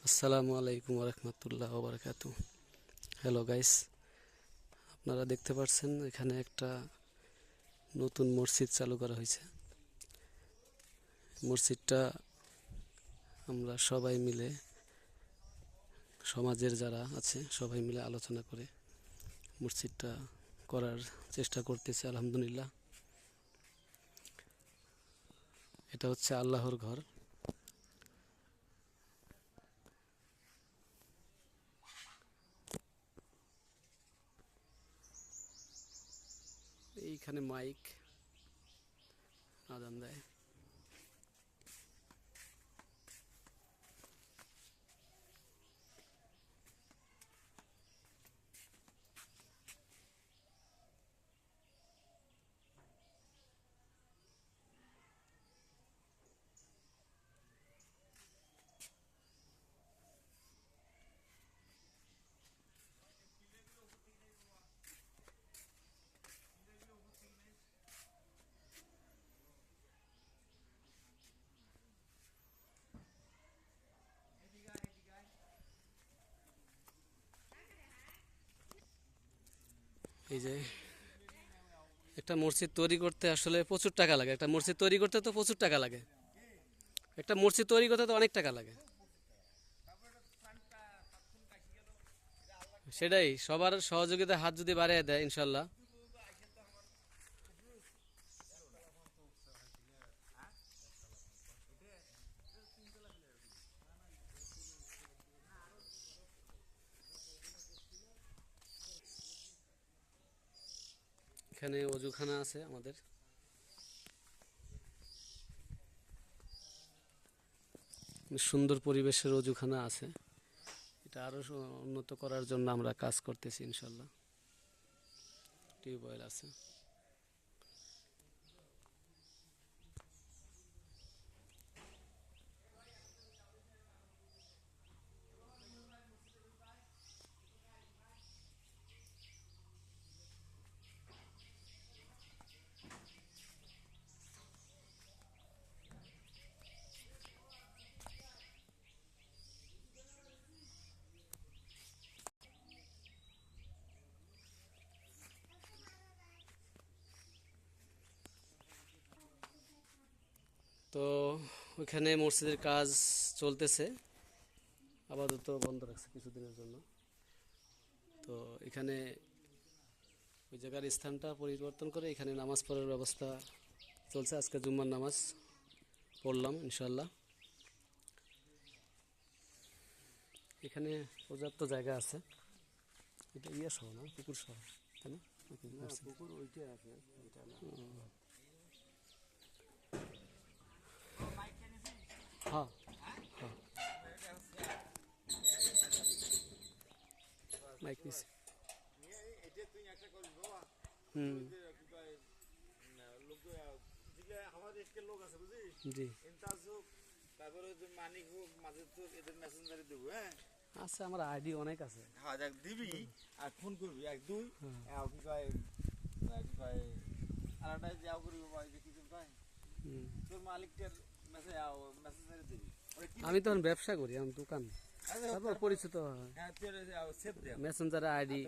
আসসালামু আলাইকুম রহমতুল্লাহ বারাকাতু। হ্যালো গাইস, আপনারা দেখতে পাচ্ছেন এখানে একটা নতুন মসজিদ চালু করা হয়েছে। মসজিদটা আমরা সবাই মিলে, সমাজের যারা আছে সবাই মিলে আলোচনা করে মসজিদটা করার চেষ্টা করতেছে। আলহামদুলিল্লাহ, এটা হচ্ছে আল্লাহর ঘর। এইখানে মাইক আজান দেয়। এই যে একটা মসজিদ তৈরি করতে আসলে প্রচুর টাকা লাগে। একটা মসজিদ তৈরি করতে তো প্রচুর টাকা লাগে। একটা মসজিদ তৈরি করতে তো অনেক টাকা লাগে। সেটাই, সবার সহযোগিতা হাত যদি বাড়িয়ে দেয় ইনশাল্লাহ। এখানে অজুখানা আছে আমাদের। সুন্দর পরিবেশের অজুখানা আছে। এটা আরো উন্নত করার জন্য আমরা কাজ করতেছি ইনশাল্লাহ। টিউবওয়েল আছে। তো ওইখানে মসজিদের কাজ চলতেছে, আপাতত বন্ধ রাখছে কিছুদিনের জন্য। তো এখানে ওই জায়গার স্থানটা পরিবর্তন করে এখানে নামাজ পড়ার ব্যবস্থা চলছে। আজকে জুম্মার নামাজ পড়লাম ইনশাল্লাহ। এখানে পর্যাপ্ত জায়গা আছে। এটা ইয়ে সহ না, পুকুর সহ, তাই না? পুকুর ওইটা আছে, এটা না। হ্যাঁ, হ্যাঁ, মাইক নিছি। হুম, জি আছে, আমার আইডি অনেক আছে। হ্যাঁ দেখ দিবি আর ফোন করবি এক দুই কি কয় কি কয় আলাদা যাও করবি ভাই যে কিছু কয় তোর মালিকটার মেসেজ মেসেজ মেরে দিবি। আমি তখন ব্যবসা করি, আমার দোকান, তারপর পরিচিত হ্যাঁ তোর সেভ দে মেসেঞ্জারে আইডি।